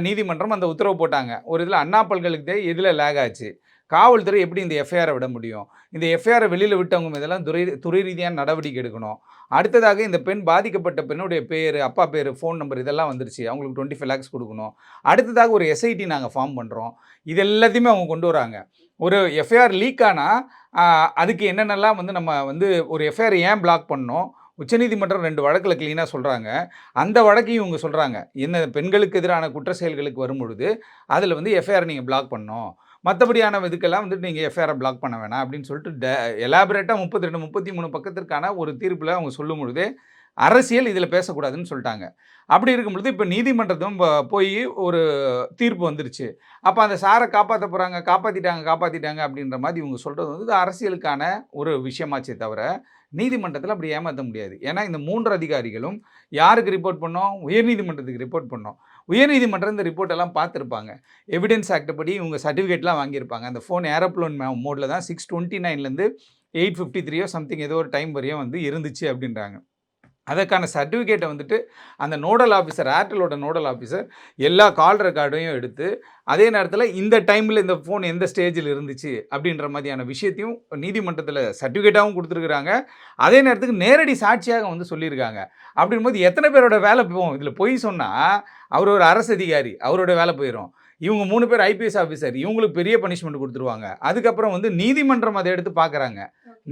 நீதிமன்றம் அந்த உத்தரவு போட்டாங்க. ஒரு இதில் அண்ணா பல்கலைக்கழகத்தை எதில் லேக் ஆச்சு, காவல்துறை எப்படி இந்த எஃப்ஐஆரை விட முடியும், இந்த எஃப்ஐஆரை வெளியில் விட்டவங்க இதெல்லாம் துறை ரீதியான நடவடிக்கை எடுக்கணும். அடுத்ததாக இந்த பெண் பாதிக்கப்பட்ட பெண்ணுடைய பேர், அப்பா பேர், ஃபோன் நம்பர் இதெல்லாம் வந்துருச்சு, அவங்களுக்கு 25 lakhs கொடுக்கணும். அடுத்ததாக ஒரு எஸ்ஐடி நாங்கள் ஃபார்ம் பண்ணுறோம். இது எல்லாத்தையுமே அவங்க கொண்டு வராங்க. ஒரு எஃப்ஐஆர் லீக் ஆனால் அதுக்கு என்னென்னலாம் வந்து நம்ம வந்து ஒரு எஃப்ஐஆர் ஏன் பிளாக் பண்ணோம், உச்சநீதிமன்றம் 2 வழக்கில் க்ளீனாக சொல்கிறாங்க. அந்த வழக்கையும் இவங்க சொல்கிறாங்க, என்ன பெண்களுக்கு எதிரான குற்ற செயல்களுக்கு வரும்பொழுது அதில் வந்து எஃப்ஐஆர் நீங்கள் பிளாக் பண்ணணும், மற்றபடியான இதுக்கெல்லாம் வந்துட்டு நீங்கள் எஃப்ஐஆரை பிளாக் பண்ண வேணாம் அப்படின்னு சொல்லிட்டு எலாபரேட்டாக 32, 33 பக்கத்திற்கான ஒரு தீர்ப்பில் அவங்க சொல்லும் பொழுதே அரசியல் இதில் பேசக்கூடாதுன்னு சொல்லிட்டாங்க. அப்படி இருக்கும் பொழுது இப்போ நீதிமன்றத்தும் போய் ஒரு தீர்ப்பு வந்துருச்சு. அப்போ அந்த சாரை காப்பாற்ற போகிறாங்க, காப்பாற்றிட்டாங்க அப்படின்ற மாதிரி இவங்க சொல்கிறது வந்து அரசியலுக்கான ஒரு விஷயமாச்சே தவிர நீதிமன்றத்தில் அப்படி ஏமாற்ற முடியாது. ஏன்னா இந்த 3 அதிகாரிகளும் யாருக்கு ரிப்போர்ட் பண்ணோம், உயர்நீதிமன்றத்துக்கு ரிப்போர்ட் பண்ணோம். உயர்நீதிமன்றம் இந்த ரிப்போர்ட் எல்லாம் பார்த்துருப்பாங்க. எவிடன்ஸ் ஆக்ட் படி இவங்க சர்டிஃபிகேட்லாம் வாங்கியிருப்பாங்க. அந்த ஃபோன் ஏரோப்ளேன் மோடில் தான் 6:29லேருந்து 8:53 சம்திங் ஏதோ ஒரு டைம் வரையும் வந்து இருந்துச்சு அப்படின்றாங்க. அதற்கான சர்டிஃபிகேட்டை வந்துட்டு அந்த நோடல் ஆஃபீஸர், ஏர்டெல்லோட நோடல் ஆஃபீஸர் எல்லா கால் ரெக்கார்டையும் எடுத்து அதே நேரத்தில் இந்த டைமில் இந்த ஃபோன் எந்த ஸ்டேஜில் இருந்துச்சு அப்படின்ற மாதிரியான விஷயத்தையும் நீதிமன்றத்தில் சர்டிஃபிகேட்டாகவும் கொடுத்துருக்குறாங்க. அதே நேரத்துக்கு நேரடி சாட்சியாக வந்து சொல்லியிருக்காங்க. அப்படின்போது எத்தனை பேரோட வேலை போகும்? இதில் பொய் சொன்னால் அவர் ஒரு அரசு அதிகாரி, அவரோட வேலை போயிடும். இவங்க 3 பேர் ஐபிஎஸ் ஆஃபீஸர், இவங்களுக்கு பெரிய பனிஷ்மெண்ட் கொடுத்துருவாங்க. அதுக்கப்புறம் வந்து நீதிமன்றம் அதை எடுத்து பார்க்குறாங்க.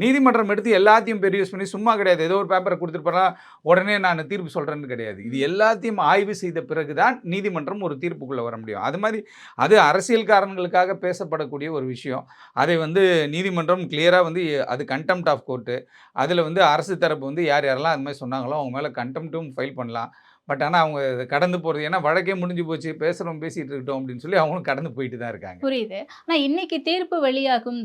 நீதிமன்றம் எடுத்து எல்லாத்தையும் பெரியூஸ் பண்ணி சும்மா கிடையாது, ஏதோ ஒரு பேப்பரை கொடுத்துருப்பாரா உடனே நான் தீர்ப்பு சொல்கிறேன்னு கிடையாது. இது எல்லாத்தையும் ஆய்வு செய்த பிறகு தான் நீதிமன்றம் ஒரு தீர்ப்புக்குள்ளே வர முடியும். அது மாதிரி அது அரசியல் காரணங்களுக்காக பேசப்படக்கூடிய ஒரு விஷயம். அதை வந்து நீதிமன்றம் கிளியராக வந்து அது கண்டெம்ட் ஆஃப் கோர்ட்டு. அதில் வந்து அரசு தரப்பு வந்து யார் யாரெல்லாம் அது மாதிரி சொன்னாங்களோ அவங்க மேலே கண்டெம்ட்டும் ஃபைல் பண்ணலாம். பட் ஆனால் அவங்க இதை கடந்து போகிறது, ஏன்னா வழக்கே முடிஞ்சு போச்சு, பேசுகிறோம் பேசிகிட்டு இருக்கட்டும் அப்படின்னு சொல்லி அவங்களும் கடந்து போயிட்டு தான் இருக்காங்க. புரியுது. ஆனா இன்னைக்கு தீர்ப்பு வெளியாகும்,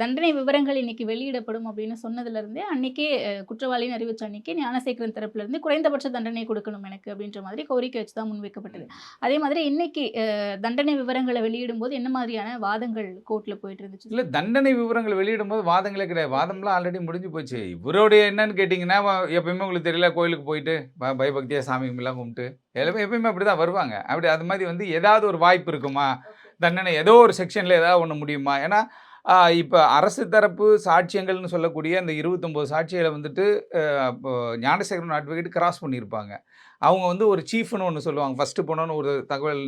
தண்டனை விவரங்கள் இன்னைக்கு வெளியிடப்படும் அப்படின்னு சொன்னதுலேருந்தே அன்னைக்கே குற்றவாளின்னு அறிவிச்ச அன்னைக்கே ஞானசேகரன் தரப்புலேருந்து குறைந்தபட்ச தண்டனை கொடுக்கணும் எனக்கு அப்படின்ற மாதிரி கோரிக்கை வச்சு தான் முன்வைக்கப்பட்டது. அதே மாதிரி இன்னைக்கு தண்டனை விவரங்களை வெளியிடும்போது என்ன மாதிரியான வாதங்கள் கோர்ட்டில் போயிட்டு இருந்துச்சு? இல்லை, தண்டனை விவரங்கள் வெளியிடும்போது வாதங்களே கிடையாது. வாதம்லாம் ஆல்ரெடி முடிஞ்சு போச்சு. இவருடைய என்னன்னு கேட்டிங்கன்னா, எப்பயுமே உங்களுக்கு தெரியல, கோயிலுக்கு போயிட்டு பயபக்தியாக சாமி கும்பிட்டுலாம் கும்பிட்டு எப்பயுமே அப்படி தான் வருவாங்க. அப்படி அது மாதிரி வந்து ஏதாவது ஒரு வாய்ப்பு இருக்குமா, தண்டனை ஏதோ ஒரு செக்ஷனில் ஏதாவது ஒன்று முடியுமா? ஏன்னா இப்போ அரசு தரப்பு சாட்சியங்கள்னு சொல்லக்கூடிய அந்த 29 சாட்சிகளை வந்துட்டு இப்போ ஞானசேகரன் அட்வொகேட் கிராஸ் பண்ணியிருப்பாங்க. அவங்க வந்து ஒரு சீஃப்னு ஒன்று சொல்லுவாங்க. ஃபஸ்ட்டு போனோன்னு ஒரு தகவல்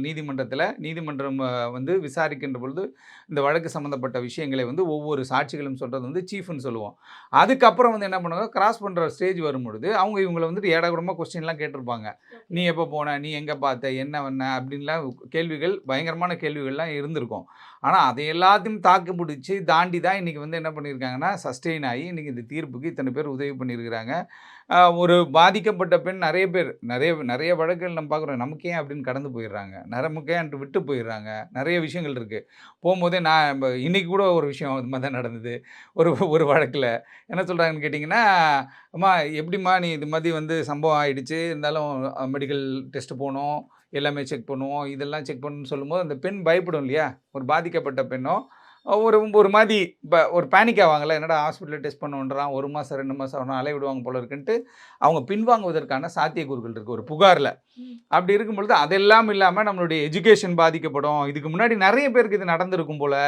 நீதிமன்றம் வந்து விசாரிக்கின்ற பொழுது இந்த வழக்கு சம்மந்தப்பட்ட விஷயங்களை வந்து ஒவ்வொரு சாட்சிகளும் சொல்கிறது வந்து சீஃப்னு சொல்லுவோம். அதுக்கப்புறம் வந்து என்ன பண்ணுவாங்க, கிராஸ் பண்ணுற ஸ்டேஜ் வரும்பொழுது அவங்க இவங்களை வந்துட்டு ஏடாகூடமாக கொஸ்டின்லாம் கேட்டிருப்பாங்க. நீ எப்போ போன, நீ எங்கே பார்த்த, என்ன பண்ண அப்படின்லாம் கேள்விகள், பயங்கரமான கேள்விகள்லாம் இருந்திருக்கும். ஆனால் அதை எல்லாத்தையும் தாக்கு பிடிச்சி தாண்டி தான் இன்றைக்கி வந்து என்ன பண்ணியிருக்காங்கன்னா, சஸ்டெயின் ஆகி இன்றைக்கி இந்த தீர்ப்புக்கு இத்தனை பேர் உதவி பண்ணியிருக்கிறாங்க. ஒரு பாதிக்கப்பட்ட பெண் நிறைய வழக்குகள் நம்ம பார்க்குறோம். நமக்கு ஏன் அப்படின்னு கடந்து போயிடுறாங்க, நமக்கு ஏன் விட்டு போயிடுறாங்க. நிறைய விஷயங்கள் இருக்குது. போகும்போதே நான் இன்றைக்கி கூட ஒரு விஷயம் அது மாதிரி தான் நடந்தது. ஒரு வழக்கில் என்ன சொல்கிறாங்கன்னு கேட்டிங்கன்னா, அம்மா எப்படிம்மா நீ இது மாதிரி வந்து சம்பவம் ஆகிடுச்சு, இருந்தாலும் மெடிக்கல் டெஸ்ட்டு போகணும், எல்லாமே செக் பண்ணுவோம், இதெல்லாம் செக் பண்ணணும்னு சொல்லும்போது அந்த பெண் பயப்படும் இல்லையா? ஒரு பாதிக்கப்பட்ட பெண்ணோ ஒரு மாதிரி ஒரு பேனிக் ஆவாங்கல்ல, என்னடா ஹாஸ்பிட்டலில் டெஸ்ட் பண்ணுன்றான், 1 மாதம் 2 மாதம் அவனை அலைய விடுவாங்க போல இருக்குன்ட்டு அவங்க பின்வாங்குவதற்கான சாத்தியக்கூறுகள் இருக்குது ஒரு புகாரில். அப்படி இருக்கும் பொழுது அதெல்லாம் இல்லாமல் நம்மளுடைய எஜுகேஷன் பாதிக்கப்படும், இதுக்கு முன்னாடி நிறைய பேருக்கு இது நடந்திருக்கும் போல்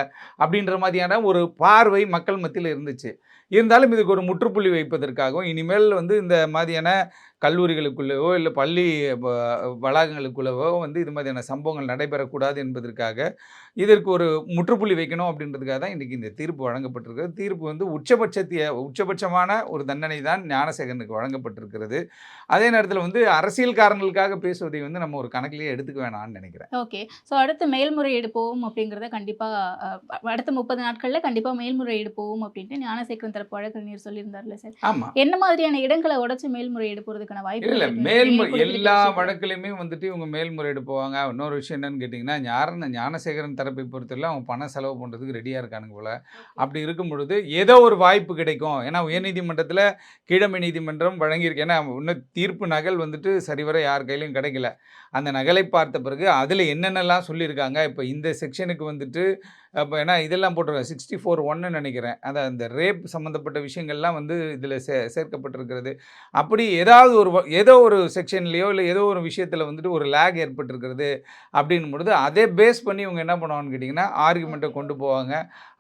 அப்படின்ற மாதிரியான ஒரு பார்வை மக்கள் மத்தியில் இருந்துச்சு. இருந்தாலும் இதுக்கு ஒரு முற்றுப்புள்ளி வைப்பதற்காகவும் இனிமேல் வந்து இந்த மாதிரியான கல்லூரிகளுக்குள்ளவோ இல்லை பள்ளி வளாகங்களுக்குள்ளவோ வந்து இது மாதிரியான சம்பவங்கள் நடைபெறக்கூடாது என்பதற்காக இதற்கு ஒரு முற்றுப்புள்ளி வைக்கணும் அப்படின்றதுக்காக தான் இன்றைக்கி இந்த தீர்ப்பு வழங்கப்பட்டிருக்கிறது. தீர்ப்பு வந்து உச்சபட்சமான ஒரு தண்டனை தான் ஞானசேகரனுக்கு வழங்கப்பட்டிருக்கிறது. அதே நேரத்தில் வந்து அரசியல் காரணங்களுக்காக பேசுவதை வந்து நம்ம ஒரு கணக்கிலேயே எடுத்துக்க வேணாம்னு நினைக்கிறேன். ஓகே. ஸோ அடுத்து மேல்முறையீடு போவோம் அப்படிங்கிறத கண்டிப்பாக அடுத்த 30 நாட்களில் கண்டிப்பாக மேல்முறையீடு போவோம் அப்படின்ட்டு ஞானசேகரன் தரப்பு வழக்கறிஞர் சொல்லியிருந்தார்ல சார். ஆமாம். என்ன மாதிரியான இடங்களை உடச்சு மேல்முறையீடு போகிறதுக்கான வாய்ப்பு இல்லை, எல்லா வழக்கிலையுமே வந்துட்டு இவங்க மேல்முறையீடு போவாங்க. இன்னொரு விஷயம் என்னன்னு கேட்டிங்கன்னா, ஞானசேகரன் தரப்பை பொறுத்தவரை அவங்க பணம் செலவு பண்ணுறதுக்கு ரெடியாக இருக்கானுங்க போல். அப்படி இருக்கும் பொழுது ஏதோ ஒரு வாய்ப்பு கிடைக்கும். ஏன்னா உயர்நீதிமன்றத்தில் கீழமை நீதிமன்றம் வழங்கியிருக்கு. ஏன்னா இன்னும் தீர்ப்பு நகல் வந்துட்டு சரிவர யார் கையிலையும் கிடைக்கல. அந்த நகலை பார்த்த பிறகு அதில் என்னென்னலாம் சொல்லியிருக்காங்க, இப்போ இந்த செக்ஷனுக்கு வந்துட்டு அப்போ ஏன்னா இதெல்லாம் போட்டிருக்காங்க 64(1) நினைக்கிறேன். அந்த ரேப் சம்மந்தப்பட்ட விஷயங்கள்லாம் வந்து இதில் சேர்க்கப்பட்டிருக்கிறது. அப்படி ஏதோ ஒரு செக்ஷன்லேயோ இல்லை ஏதோ ஒரு விஷயத்தில் வந்துட்டு ஒரு லேக் ஏற்பட்டிருக்கிறது அப்படின்னும் பொழுது அதை பேஸ் பண்ணி இவங்க என்ன பண்ணுவாங்கன்னு கேட்டிங்கன்னா, ஆர்குமெண்ட்டை கொண்டு போவாங்க.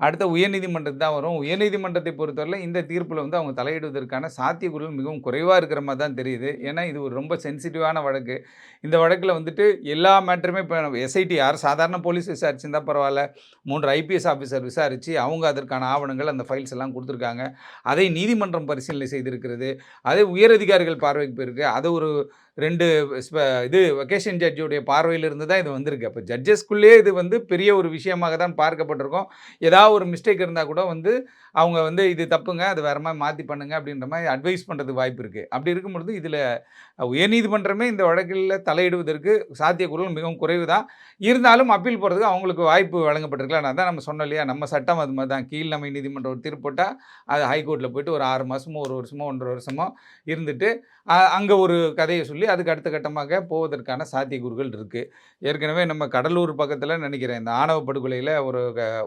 அடுத்த உயர்நீதிமன்றத்துக்கு தான் வரும். உயர்நீதிமன்றத்தை பொறுத்தவரை இந்த தீர்ப்பில் வந்து அவங்க தலையிடுவதற்கான சாத்தியக்கூறுகள் மிகவும் குறைவாக இருக்கிற மாதிரி தான் தெரியுது. ஏன்னா இது ஒரு ரொம்ப சென்சிட்டிவான வழக்கு. இந்த வழக்கில் வந்துட்டு எல்லா மேட்டருமே இப்போ எஸ்ஐடி யார் சாதாரண போலீஸ் விசாரிச்சிருந்தா பரவாயில்ல, 3 ஐபிஎஸ் ஆஃபீஸர் விசாரித்து அவங்க அதற்கான ஆவணங்கள் அந்த ஃபைல்ஸ் எல்லாம் கொடுத்துருக்காங்க. அதை நீதிமன்றம் பரிசீலனை செய்திருக்கிறது. அதே உயரதிகாரிகள் பார்வைக்கு போயிருக்கு. அதை ஒரு 2 வெக்கேஷன் ஜட்ஜுடைய பார்வையிலிருந்து தான் இது வந்திருக்கு. அப்போ ஜட்ஜஸ்குள்ளேயே இது வந்து பெரிய ஒரு விஷயமாக தான் பார்க்கப்பட்டிருக்கும். ஏதாவது ஒரு மிஸ்டேக் இருந்தால் கூட வந்து அவங்க வந்து இது தப்புங்க, அது வேறு மாதிரி மாற்றி பண்ணுங்க அப்படின்ற மாதிரி அட்வைஸ் பண்ணுறதுக்கு வாய்ப்பு இருக்குது. அப்படி இருக்கும்பொழுது இதில் உயர்நீதிமன்றமே இந்த வழக்கில் தலையிடுவதற்கு சாத்தியக்கூறுகள் மிகவும் குறைவு தான். இருந்தாலும் அப்பீல் போகிறதுக்கு அவங்களுக்கு வாய்ப்பு வழங்கப்பட்டிருக்கலாம். அதான் நம்ம சொன்னோம் இல்லையா, நம்ம சட்டம் அது மாதிரி தான். கீழ்நமை நீதிமன்றம் ஒரு தீர்ப்பு போட்டால் அது ஹைகோர்ட்டில் போய்ட்டு ஒரு 6 மாதமோ 1 வருஷமோ 1.5 வருஷமோ இருந்துட்டு அங்கே ஒரு கதையை சொல்லி அதுக்கு அடுத்த கட்டமாக போவதற்கான சாத்தியக்கூறுகள் இருக்குது. ஏற்கனவே நம்ம கடலூர் பக்கத்தில் நினைக்கிறேன் இந்த ஆணவ படுகொலையில்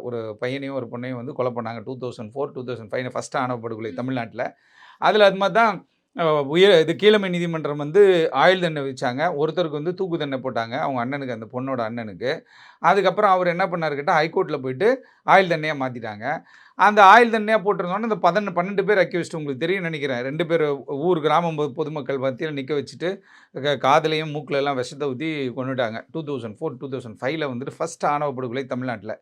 ஒரு பையனையும் ஒரு பொண்ணையும் வந்து கொலை பண்ணாங்க. 2004, 2005 ஃபஸ்ட்டு ஆணவ படுகொலை தமிழ்நாட்டில். அதில் அது மாதிரி தான் கீழமை நீதிமன்றம் வந்து ஆயுள் தண்டனை விதிச்சாங்க. ஒருத்தருக்கு வந்து தூக்கு தண்டனை போட்டாங்க, அவங்க அண்ணனுக்கு, அந்த பொண்ணோட அண்ணனுக்கு. அதுக்கப்புறம் அவர் என்ன பண்ணார் கேட்டால் ஹைகோர்ட்டில் போயிட்டு ஆயுள் தண்டனையாக மாற்றிட்டாங்க. அந்த ஆயுள் தண்டனையாக போட்டிருந்தோன்னே அந்த 12 பேர் அக்யூஸ்ட், உங்களுக்கு தெரியும் நினைக்கிறேன். 2 பேர் கிராமம் பொதுமக்கள் மத்தியில் நிற்க வச்சுட்டு காதுலையும் மூக்கில் எல்லாம் விஷத்தை ஊற்றி கொண்டுட்டாங்க. 2004, 2005 வந்துட்டு ஃபஸ்ட் ஆணவ படுகொலை தமிழ்நாட்டில்.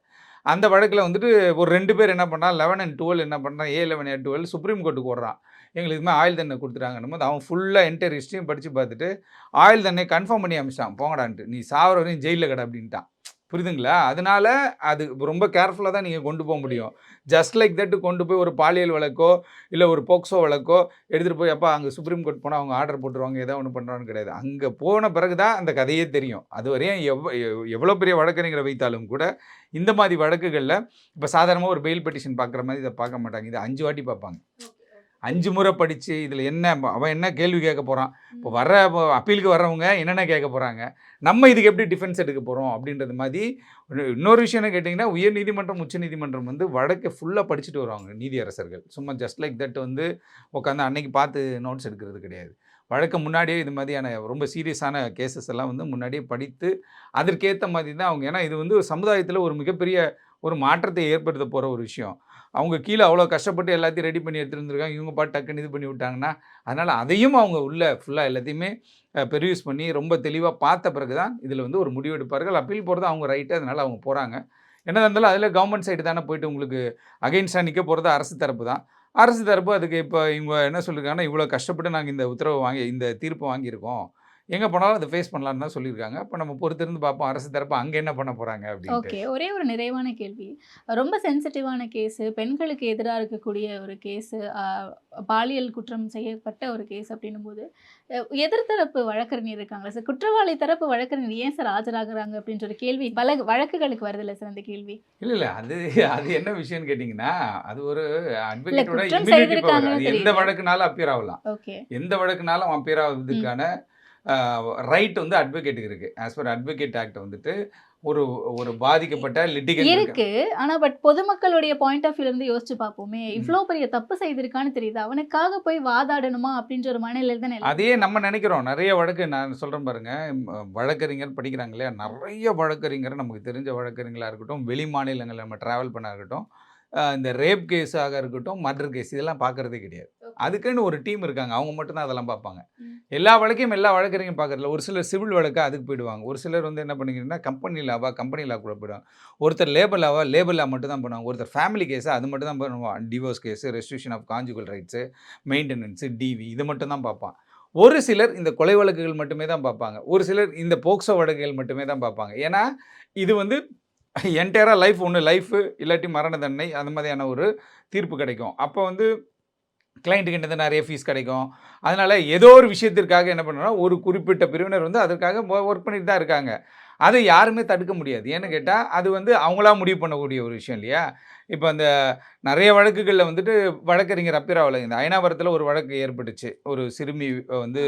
அந்த வழக்கில் வந்துட்டு ஒரு 2 பேர் என்ன பண்ணால் 11 and 12 என்ன பண்ணுறான், A11 A12 சுப்ரீம் கோர்ட்டுக்கு ஓடுறான். எங்களுக்கு இதுமாதிரி ஆயுள் தண்டனை கொடுத்துட்டாங்கன்னும் போது அவன் ஃபுல்லாக என்டையர் ஹிஸ்ட்ரியும் படித்து பார்த்துட்டு ஆயுள் தண்டனை கன்ஃபார்ம் பண்ணி அமைச்சிட்டான். போங்கடான்ட்டு, நீ சாவர வரையும் ஜெயிலில் கடை அப்படின்ட்டான். புரியுதுங்களா? அதனால அது ரொம்ப கேர்ஃபுல்லா தான் நீங்க கொண்டு போக முடியும். ஜஸ்ட் லைக் தட் கொண்டு போய் ஒரு பாலியல் வழக்கோ, இல்ல ஒரு போக்சோ வழக்கோ எடுத்துட்டு போய் அப்பா அங்க சுப்ரீம் கோர்ட் போனா அவங்க ஆர்டர் போட்டுருவாங்க. ஏதோ ஒண்ணு பண்ணுவான்னு கிடையாது. அங்க போன பிறகு தான் அந்த கதையே தெரியும். அதுவரையும் எவ்வளோ பெரிய வழக்கறிஞரை வைத்தாலும் கூட, இந்த மாரி வழக்குகள்ல இப்ப சாதாரணமா ஒரு பெயில் பெட்டிஷன் பார்க்குற மாரி இத பார்க்க மாட்டாங்க. இத 5 வாட்டி பார்ப்பாங்க. 5 முறை படிச்சு இதில என்ன அவன் என்ன கேள்வி கேட்க போறான்? இப்போ அப்பீலுக்கு வர்றவங்க என்னென்ன கேட்க போறாங்க? நம்ம இதுக்கு எப்படி டிஃபென்ஸ் எடுக்க போறோம்? அப்படின்றது மாரி இன்னொரு விஷயம் என்ன கேட்டிங்கன்னா, உயர்நீதிமன்றம், உச்சநீதிமன்றம் வந்து வழக்க ஃபுல்லா படிச்சுட்டு வருவாங்க நீதியரசர்கள். சும்மா ஜஸ்ட் லைக் தட் வந்து உட்காந்து அன்னைக்கு பார்த்து நோட்ஸ் எடுக்கிறது கிடையாது. வழக்க முன்னாடியே இது மாதிரியான ரொம்ப சீரியஸான கேஸஸ் எல்லாம் வந்து முன்னாடியே படித்து, அதற்கேத்த மாதிரி தான் அவங்க ஏன்னா இது வந்து சமுதாயத்தில ஒரு மிகப்பெரிய ஒரு மாற்றத்தை ஏற்படுத்த போற ஒரு விஷயம். அவங்க கீழ அவ்வளோ கஷ்டப்பட்டு எல்லாத்தையும் ரெடி பண்ணி எடுத்துட்டு வந்திருக்காங்க. இவங்க பாட்டு டக்குன்னு இது பண்ணி விட்டாங்கன்னா, அதனால அதையும் அவங்க உள்ள ஃபுல்லா எல்லாத்தையுமே பெர்யூஸ் பண்ணி ரொம்ப தெளிவா பார்த்த பிறகு தான் இதில வந்து ஒரு முடிவு எடுப்பார்கள். அப்பீல் போறது அவங்க ரைட்டு. அதனால அவங்க போறாங்க. என்னதான் இருந்தாலும் அதில கவர்மெண்ட் சைடு தானே போயிட்டு உங்களுக்கு அகைன்ஸ்டா நிக்க போறது அரசு தரப்பு தான். அரசு தரப்பு அதுக்கு இப்ப இவங்க என்ன சொல்லியிருக்காங்கன்னா, இவ்வளோ கஷ்டப்பட்டு நாங்க இந்த உத்தரவு இந்த தீர்ப்பு வாங்கியிருக்கோம். எங்க போனாலும் அத ஃபேஸ் பண்ணலான்னு தான் சொல்லியிருக்காங்க. அப்ப நம்ம பொறுத்திருந்து பார்ப்போம் அரசு தரப்பு அங்க என்ன பண்ண போறாங்க அப்படின்ட்டு. ஓகே. ஒரே ஒரு நிறைவான கேள்வி. ரொம்ப சென்சிட்டிவான கேஸு, பெண்களுக்கு எதிரா இருக்கக்கூடிய ஒரு கேஸு, பாலியல் குற்றம் செய்யப்பட்ட ஒரு கேஸ் அப்படின்னும்போது, எதிர்த்தரப்பு வழக்கறிஞர் இருக்காங்கல்ல சார், குற்றவாளி தரப்பு வழக்கறிஞர் ஏன் சார் ஆஜராகுறாங்க அப்படின்ற ஒரு கேள்வி பல வழக்குகளுக்கு வருதுல்ல சார் அந்த கேள்வி? இல்ல. அது அது என்ன விஷயம்னு கேட்டீங்கன்னா, அது ஒரு இல்ல அட்வொகேட்டோட குற்றம் இம்யூனிட்டி பவர். செய்திருக்காங்கன்னு அது எந்த தெரியுது. வழக்குனாலும் அப்பியர் ஆகலாம். ஓகே. எந்த வழக்குனாலும் அப்பியர் ஆவதற்கான ரைட் வந்து அட்வொகேட்டுக்கு இருக்கு. ஆஸ் பர் அட்வொகேட் ஆக்ட் வந்துட்டு ஒரு ஒரு பாதிக்கப்பட்ட லிட்டிகன்ட் இருக்கு. ஆனா பொதுமக்களுடைய பாயிண்ட் ஆஃப் வியூல இருந்து யோசிச்சு பார்ப்போமே. இவ்ளோ பெரிய தப்பு செய்திருக்கான்னு தெரியுது. அவனுக்காக போய் வாதாடணுமா அப்படின்ற ஒரு மனநிலையில தானே எல்லாரும் அதையே நம்ம நினைக்கிறோம். நெறைய வழக்கு நான் சொல்றேன் பாருங்க. வழக்கறிஞர் படிக்கிறாங்க இல்லையா? நெறைய வழக்கறிஞர் நமக்கு தெரிஞ்ச வழக்கறிஞர்களா இருக்கட்டும், வெளி மாநிலங்கள்ல நம்ம டிராவல் பண்ணா இருக்கட்டும், இந்த ரேப் கேஸாக இருக்கட்டும், மர்டர் கேஸ் இதெல்லாம் பார்க்கறதே கிடையாது. அதுக்குன்னு ஒரு டீம் இருக்காங்க. அவங்க மட்டும் தான் அதெல்லாம் பார்ப்பாங்க. எல்லா வழக்கையும் எல்லா வழக்கறிஞரும் பார்க்கறதில்ல. ஒரு சிலர் சிவில் வழக்கா அதுக்கு போயிடுவாங்க. ஒரு சிலர் வந்து என்ன பண்ணிக்கிறீங்கன்னா, கம்பெனி லா கூட போயிடுவாங்க. ஒருத்தர் லேபர் லா மட்டும் தான் பண்ணுவாங்க. ஒருத்தர் ஃபேமிலி கேஸா அது மட்டும் தான் பண்ணுவான். Divorce case, restriction of conjugal rights, maintenance, TV இது மட்டும் தான் பார்ப்பான். ஒரு சிலர் இந்த கொலை வழக்குகள் மட்டுமே தான் பார்ப்பாங்க. ஒரு சிலர் இந்த போக்சோ வழக்குகள் மட்டுமே தான் பார்ப்பாங்க. ஏன்னா, இது வந்து என்டையரா லைஃப் இல்லாட்டி மரண தண்டனை அந்த மாதிரியான ஒரு தீர்ப்பு கிடைக்கும். அப்போ வந்து கிளையண்ட்டுகிட்ட இருந்து நிறைய ஃபீஸ் கிடைக்கும். அதனால ஏதோ ஒரு விஷயத்திற்காக என்ன பண்ணுறோம்னா, ஒரு குறிப்பிட்ட பிரிவினர் வந்து அதற்காக ஒர்க் பண்ணிட்டு தான் இருக்காங்க. அதை யாருமே தடுக்க முடியாது. ஏன்னு கேட்டா, அது வந்து அவங்களா முடிவு பண்ணக்கூடிய ஒரு விஷயம் இல்லையா? இப்ப அந்த நெறைய வழக்குகள்ல வந்துட்டு வழக்கறிஞர் அப்பியர் ஆகல. இந்த அயனாவரத்தில ஒரு வழக்கு ஏற்பட்டுச்சு. ஒரு சிறுமி வந்து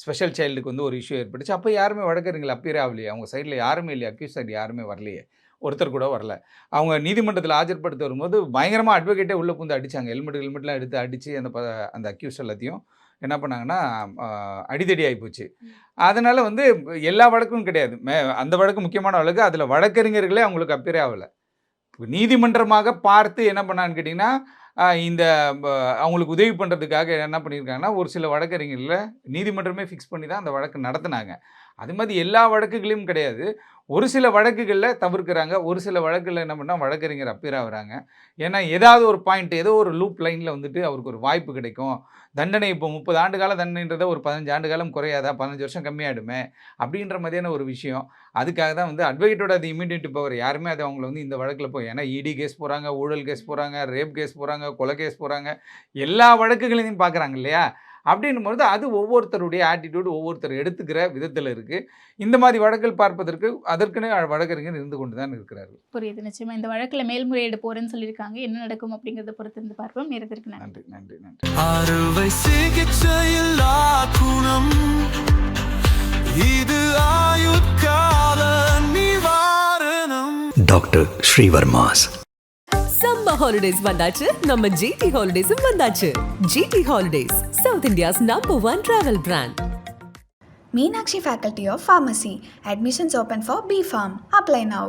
ஸ்பெஷல் சைல்டுக்கு வந்து ஒரு இஷ்யூ ஏற்பட்டுச்சு. அப்ப யாருமே வழக்கறிஞர் அப்பியர் ஆகலையே. அவங்க சைட்ல யாருமே இல்லையே. அக்யூஸ் சைடு யாருமே வரலையே. ஒருத்தர் கூட வரல. அவங்க நீதிமன்றத்தில ஆஜர்படுத்த வரும்போது பயங்கரமா அட்வொகேட்டே உள்ள புகுந்து அடிச்சாங்க. ஹெல்மெட்லாம் எடுத்து அடிச்சு அந்த அக்யூஸ் எல்லாத்தையும் என்ன பண்ணாங்கன்னா, அடிதடி ஆயிப்போச்சு. அதனால வந்து எல்லா வழக்கும் கிடையாது. அந்த வழக்கு முக்கியமான வழக்கு. அதில வழக்கறிஞர்களே அவங்களுக்கு அப்பியரே ஆகல. நீதிமன்றமாக பார்த்து என்ன பண்ணான்னு கேட்டிங்கன்னா, இந்த அவங்களுக்கு உதவி பண்ணுறதுக்காக என்ன பண்ணியிருக்காங்கன்னா, ஒரு சில வழக்கறிஞர்கள நீதிமன்றமே ஃபிக்ஸ் பண்ணி தான் அந்த வழக்கு நடத்துனாங்க. அது மாதிரி எல்லா வழக்குகளையும் கிடையாது. ஒரு சில வழக்குகள்ல தவிர்க்கிறாங்க. ஒரு சில வழக்குல என்ன பண்ணா வழக்கறிஞர் அப்பியர் ஆகுறாங்க. ஏன்னா, ஏதாவது ஒரு பாயிண்ட் ஏதோ ஒரு லூப் லைன்ல வந்துட்டு அவருக்கு ஒரு வாய்ப்பு கிடைக்கும். தண்டனை இப்போ 30 ஆண்டு கால தண்டனைன்றத ஒரு 15 ஆண்டு காலம் குறையாதா? 15 வருஷம் கம்மியாயிடுமே! அப்படின்ற மாதிரியான ஒரு விஷயம். அதுக்காக தான் வந்து அட்வொகேட்டோட அது இம்யூனிட்டி பவர் யாருமே அது அவங்கள வந்து இந்த வழக்குல போய் ஏன்னா இடி கேஸ் போறாங்க, ஊழல் கேஸ் போறாங்க, ரேப் கேஸ் போறாங்க, கொலை கேஸ் போறாங்க. எல்லா வழக்குகளையும் பார்க்குறாங்க இல்லையா? அப்படின்னும்பொழுது அது ஒவ்வொருத்தருடைய ஆட்டிட்யூட் ஒவ்வொருத்தர் எடுத்துக்கிற விதத்தில் இருக்கு. இந்த மாதிரி வழக்குகள் பார்ப்பதற்கு அதற்குன்னு வழக்கறிஞர் இருந்து கொண்டு தான் இருக்கிறார்கள். புரியுது. நிச்சயமா இந்த வழக்குல மேல்முறையீடு போறேன்னு சொல்லியிருக்காங்க. என்ன நடக்கும் அப்படிங்கிறத பொறுத்து இருந்து பார்ப்போம். நேரத்திற்கு நன்றி. நன்றி. அறுவை சிகிச்சையில்லா குணம் இது ஆயுட்கால நிவாரணம். டாக்டர் ஸ்ரீவர்மாஸ். சம்மர் ஹாலிடேஸ் வந்தாச்சு, நம்ம ஜிடி ஹாலிடேஸும் வந்தாச்சு. GT holidays, south India's #1 travel brand. Meenakshi Faculty of Pharmacy. Admissions open for B.Pharm. Apply now.